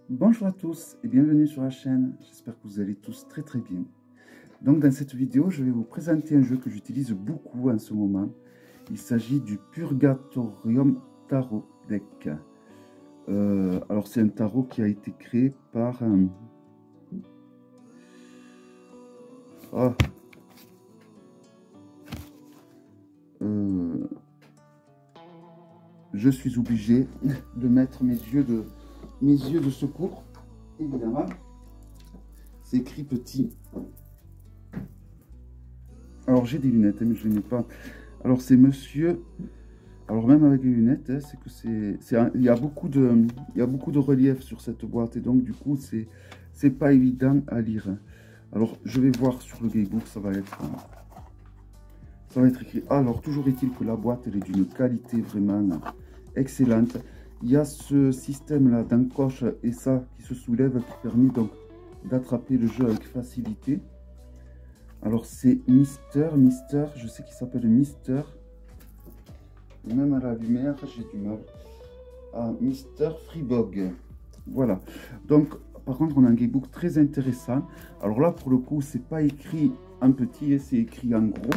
Bonjour à tous et bienvenue sur la chaîne, j'espère que vous allez tous très bien. Donc dans cette vidéo, je vais vous présenter un jeu que j'utilise beaucoup en ce moment. Il s'agit du Purgatorium Tarot Deck. Alors c'est un tarot qui a été créé par... je suis obligé de mettre mes yeux de secours, évidemment. C'est écrit petit. Alors j'ai des lunettes, mais je ne les mets pas. Alors c'est monsieur... Alors même avec les lunettes, hein, c'est que il y a beaucoup de relief sur cette boîte et donc du coup c'est pas évident à lire. Alors je vais voir sur le Gaybook, ça va être écrit. Alors toujours est-il que la boîte elle est d'une qualité vraiment excellente. Il y a ce système là d'encoche et ça qui se soulève qui permet donc d'attraper le jeu avec facilité. Alors c'est Mister, je sais qu'il s'appelle Mister. Même à la lumière, j'ai du mal. Mister Freebog. Voilà. Donc, par contre, on a un Gaybook très intéressant. Alors là, pour le coup, c'est pas écrit en petit, c'est écrit en gros.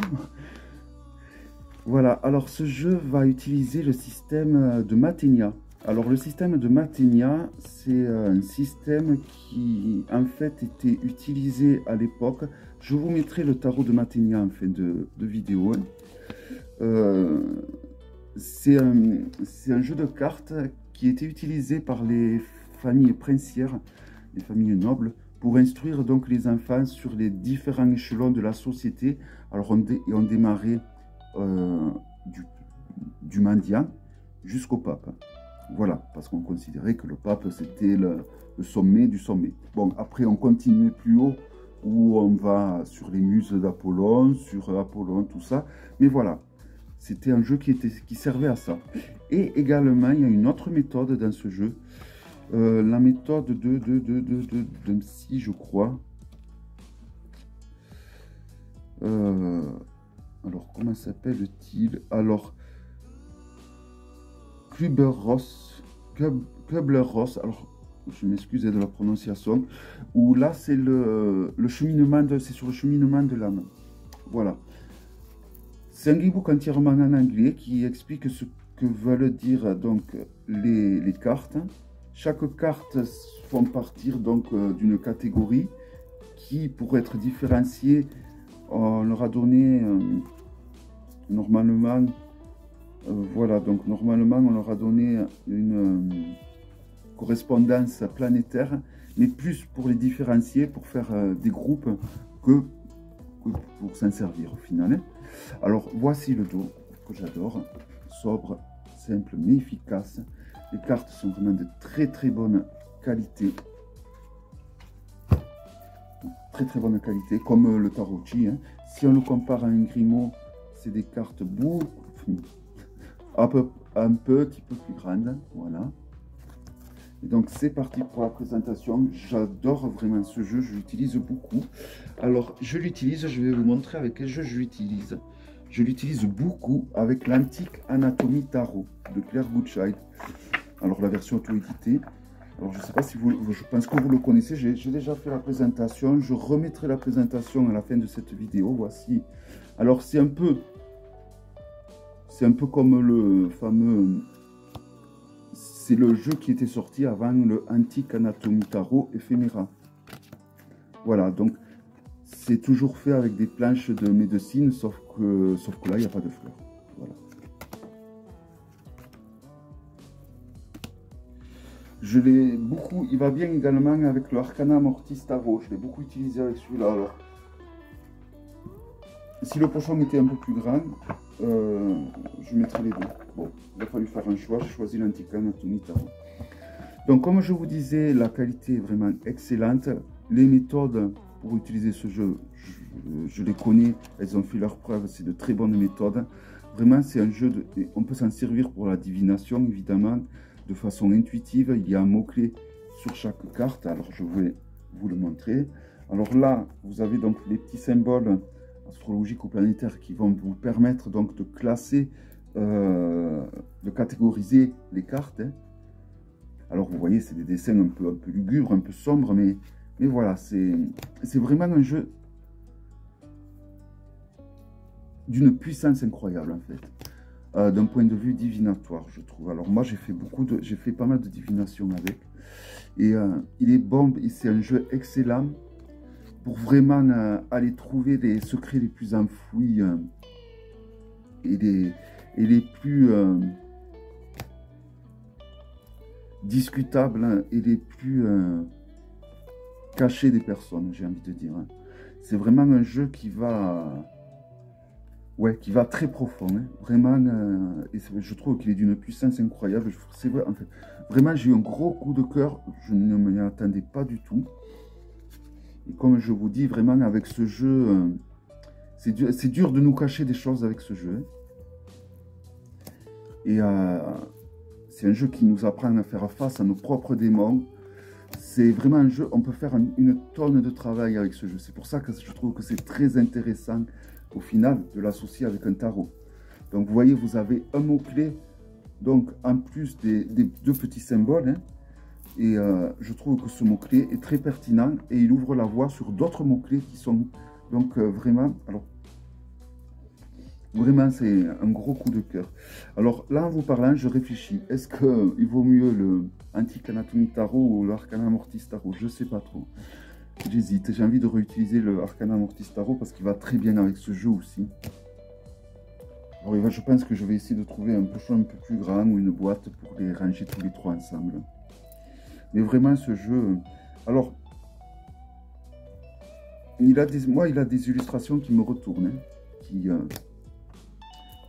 Voilà. Alors, ce jeu va utiliser le système de Matenia. Alors, le système de Matenia, c'est un système qui, en fait, était utilisé à l'époque. Je vous mettrai le tarot de Matenia en fin de vidéo. C'est un jeu de cartes qui était utilisé par les familles princières, les familles nobles, pour instruire donc les enfants sur les différents échelons de la société. Alors on démarrait du mendiant jusqu'au pape. Voilà, parce qu'on considérait que le pape c'était le sommet du sommet. Bon, après on continue plus haut où on va sur les muses d'Apollon, sur Apollon, tout ça. Mais voilà. C'était un jeu qui servait à ça. Et également, il y a une autre méthode dans ce jeu. La méthode de Psy, je crois. Alors, comment s'appelle-t-il? Alors, Kubler-Ross. Alors, je m'excuse de la prononciation. Où là, c'est le cheminement, c'est sur le cheminement de l'âme. Voilà. C'est un guidebook entièrement en anglais qui explique ce que veulent dire donc les cartes. Chaque carte font partir donc d'une catégorie qui, pour être différenciée, on leur a donné normalement, voilà, donc normalement on leur a donné une correspondance planétaire, mais plus pour les différencier, pour faire des groupes que pour s'en servir au final. Alors voici le dos que j'adore, sobre, simple mais efficace. Les cartes sont vraiment de très bonne qualité, très bonne qualité, comme le tarotchi. Hein. Si on le compare à un Grimaud, c'est des cartes un petit peu plus grandes, voilà. Et donc c'est parti pour la présentation. J'adore vraiment ce jeu, je l'utilise beaucoup. Alors je l'utilise, je vais vous montrer avec quel jeu je l'utilise. Je l'utilise beaucoup avec l'Antique Anatomie Tarot de Claire Goodchild. Alors la version auto-éditée. Alors je ne sais pas si vous, je pense que vous le connaissez, j'ai déjà fait la présentation. Je remettrai la présentation à la fin de cette vidéo. Voici. Alors c'est un peu comme le fameux... C'est le jeu qui était sorti avant le Antique Anatomie Tarot Ephéméra. Voilà, donc c'est toujours fait avec des planches de médecine, sauf que là, il n'y a pas de fleurs. Voilà. Je l'ai beaucoup, il va bien également avec le Arcana Mortis Tarot. Je l'ai beaucoup utilisé avec celui-là. Alors, si le pochon était un peu plus grand, je mettrais les deux. Bon, il a fallu faire un choix, j'ai choisi l'Antique Anatomie Tarot. Donc comme je vous disais, la qualité est vraiment excellente. Les méthodes pour utiliser ce jeu, je les connais, elles ont fait leurs preuves, c'est de très bonnes méthodes. Vraiment, c'est un jeu, on peut s'en servir pour la divination, évidemment, de façon intuitive. Il y a un mot-clé sur chaque carte, alors je vais vous le montrer. Alors là, vous avez donc les petits symboles astrologiques ou planétaires qui vont vous permettre donc de classer, de catégoriser les cartes. Hein. Alors vous voyez, c'est des dessins un peu lugubres, un peu sombres, mais voilà, c'est vraiment un jeu d'une puissance incroyable en fait. D'un point de vue divinatoire, je trouve. Alors moi, j'ai fait pas mal de divination avec. Et il est bon, et c'est un jeu excellent pour vraiment aller trouver les secrets les plus enfouis et les plus discutables et les plus cachés des personnes, j'ai envie de dire. C'est vraiment un jeu qui va... Ouais, qui va très profond, hein. Vraiment, et je trouve qu'il est d'une puissance incroyable. C'est vrai, en fait, vraiment, j'ai eu un gros coup de cœur, je ne m'y attendais pas du tout. Et comme je vous dis, vraiment, avec ce jeu, c'est dur de nous cacher des choses avec ce jeu. Et c'est un jeu qui nous apprend à faire face à nos propres démons. C'est vraiment un jeu, on peut faire une tonne de travail avec ce jeu. C'est pour ça que je trouve que c'est très intéressant au final de l'associer avec un tarot. Donc vous voyez, vous avez un mot-clé, donc en plus des deux petits symboles. Hein, et je trouve que ce mot-clé est très pertinent et il ouvre la voie sur d'autres mots-clés qui sont donc vraiment... Alors, vraiment, c'est un gros coup de cœur. Alors là, en vous parlant, je réfléchis. Est-ce qu'il vaut mieux le Antique Anatomie Tarot ou l'Arcana Mortis Tarot? Je ne sais pas trop. J'hésite. J'ai envie de réutiliser le Arcana Mortis Tarot parce qu'il va très bien avec ce jeu aussi. Alors je pense que je vais essayer de trouver un pochon un peu plus grand ou une boîte pour les ranger tous les trois ensemble. Mais vraiment, ce jeu... Alors, il a des illustrations qui me retournent, hein,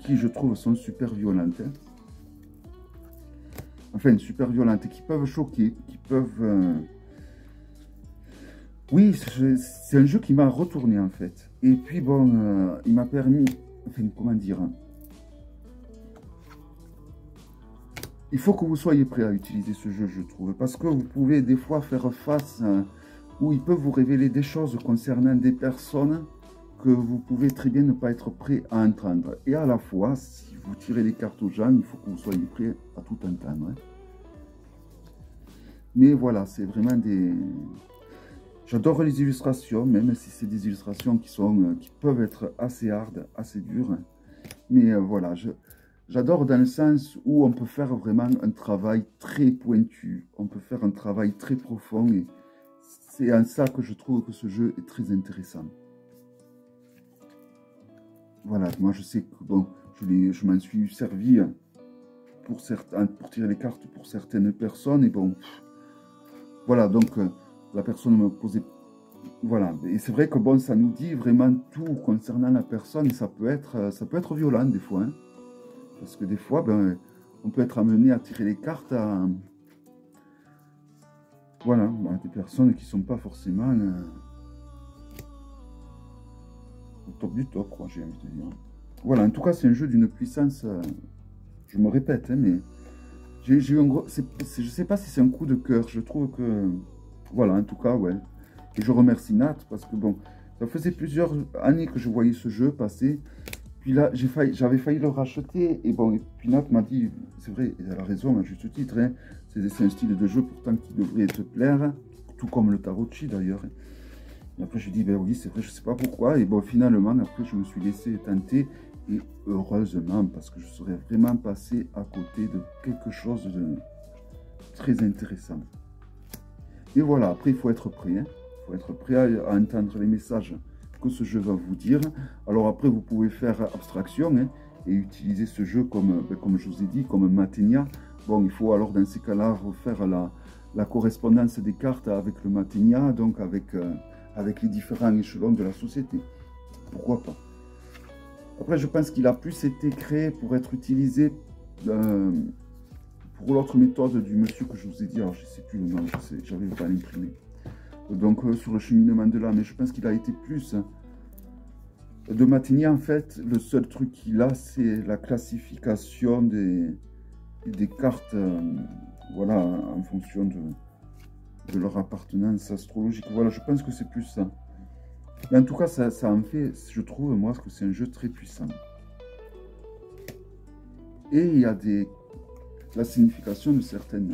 qui, je trouve, sont super violentes. Hein. Enfin, super violentes, qui peuvent choquer, qui peuvent... Oui, c'est un jeu qui m'a retourné, en fait. Et puis, bon, il m'a permis... Enfin, comment dire... Il faut que vous soyez prêt à utiliser ce jeu, je trouve. Parce que vous pouvez, des fois, faire face... où il peut vous révéler des choses concernant des personnes que vous pouvez très bien ne pas être prêt à entendre. Et à la fois, si vous tirez les cartes aux gens, il faut que vous soyez prêt à tout entendre. Hein. Mais voilà, c'est vraiment des... J'adore les illustrations, même si c'est des illustrations qui peuvent être assez hard, assez dures. Mais voilà, j'adore dans le sens où on peut faire vraiment un travail très pointu. On peut faire un travail très profond. Et c'est en ça que je trouve que ce jeu est très intéressant. Voilà, moi je sais que bon, je m'en suis servi pour tirer les cartes pour certaines personnes. Et bon, voilà, donc... la personne me posait... Voilà, et c'est vrai que bon, ça nous dit vraiment tout concernant la personne, et ça peut être violent des fois, hein, parce que des fois, ben, on peut être amené à tirer les cartes à... Voilà, des personnes qui ne sont pas forcément au top du top, quoi, j'ai envie de dire. Voilà, en tout cas, c'est un jeu d'une puissance, je me répète, hein, mais j'ai eu un gros... je ne sais pas si c'est un coup de cœur, je trouve que... Voilà, en tout cas, ouais. Et je remercie Nat parce que bon, ça faisait plusieurs années que je voyais ce jeu passer. Puis là, j'avais failli le racheter. Et bon, et puis Nat m'a dit, c'est vrai, elle a raison à juste titre, hein, c'est un style de jeu pourtant qui devrait te plaire, tout comme le Tarocchi d'ailleurs. Et après, je dis, ben oui, c'est vrai, je sais pas pourquoi. Et bon, finalement, après, je me suis laissé tenter. Et heureusement, parce que je serais vraiment passé à côté de quelque chose de très intéressant. Et voilà, après il faut être prêt, hein. Il faut être prêt à entendre les messages que ce jeu va vous dire. Alors après vous pouvez faire abstraction, hein, et utiliser ce jeu comme je vous ai dit, comme Maténia. Bon, il faut alors dans ces cas-là refaire la correspondance des cartes avec le Maténia, donc avec les différents échelons de la société. Pourquoi pas? Après je pense qu'il a plus été créé pour être utilisé... pour l'autre méthode du monsieur que je vous ai dit, alors je ne sais plus le nom, j'avais pas l'imprimé. Donc sur le cheminement de l'âme, mais je pense qu'il a été plus de Maténia. En fait, le seul truc qu'il a, c'est la classification des cartes, voilà, en fonction de leur appartenance astrologique. Voilà, je pense que c'est plus ça. Mais en tout cas, ça en fait, je trouve, moi, que c'est un jeu très puissant. Et il y a la signification de certaines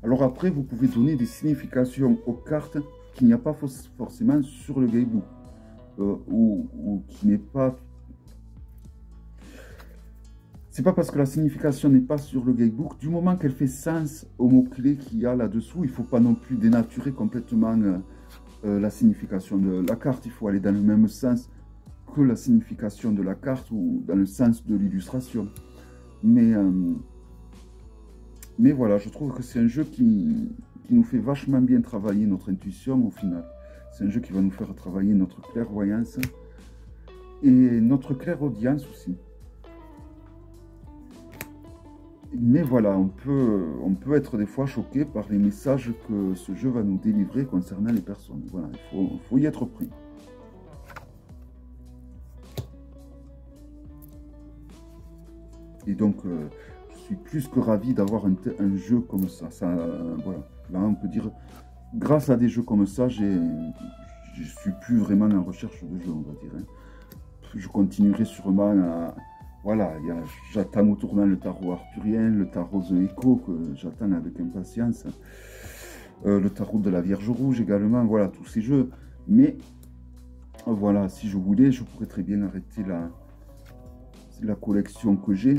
Alors après, vous pouvez donner des significations aux cartes qu'il n'y a pas forcément sur le gamebook. Ou qui n'est pas... C'est pas parce que la signification n'est pas sur le gamebook, du moment qu'elle fait sens aux mots-clés qu'il y a là-dessous, il ne faut pas non plus dénaturer complètement la signification de la carte. Il faut aller dans le même sens que la signification de la carte ou dans le sens de l'illustration. Mais voilà, je trouve que c'est un jeu qui nous fait vachement bien travailler notre intuition au final. C'est un jeu qui va nous faire travailler notre clairvoyance et notre clairaudience aussi. Mais voilà, on peut être des fois choqué par les messages que ce jeu va nous délivrer concernant les personnes. Voilà, il faut y être prêt. Et donc, je suis plus que ravi d'avoir un jeu comme ça. Voilà. Là, on peut dire, grâce à des jeux comme ça, je ne suis plus vraiment en recherche de jeux, on va dire. Hein. Je continuerai sûrement à... Voilà, j'attends au tournant le tarot arthurien, le tarot The Echo, que j'attends avec impatience. Le tarot de la Vierge Rouge également, voilà, tous ces jeux. Mais, voilà, si je voulais, je pourrais très bien arrêter la collection que j'ai.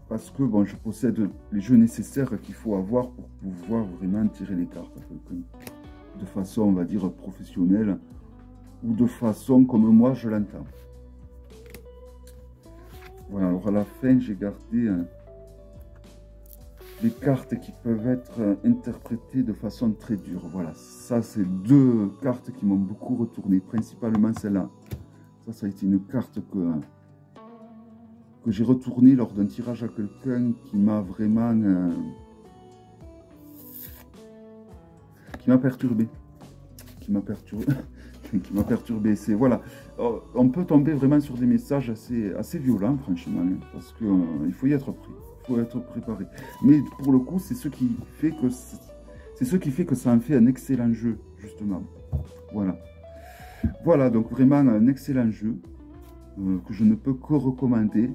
Parce que, bon, je possède les jeux nécessaires qu'il faut avoir pour pouvoir vraiment tirer les cartes à quelqu'un. De façon, on va dire, professionnelle. Ou de façon comme moi, je l'entends. Voilà, alors à la fin, j'ai gardé des cartes qui peuvent être interprétées de façon très dure. Voilà, ça, c'est deux cartes qui m'ont beaucoup retourné, principalement celle-là. Ça a été une carte que j'ai retournée lors d'un tirage à quelqu'un qui m'a vraiment... qui m'a perturbé. Qui m'a perturbé. C'est voilà, on peut tomber vraiment sur des messages assez violents, franchement, hein, parce que il faut y être prêt, il faut être préparé. Mais pour le coup, c'est ce qui fait que ça en fait un excellent jeu, justement. Voilà, donc vraiment un excellent jeu que je ne peux que recommander.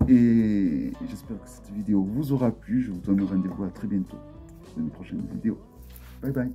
Et j'espère que cette vidéo vous aura plu. Je vous donne rendez-vous à très bientôt pour une prochaine vidéo. Bye bye.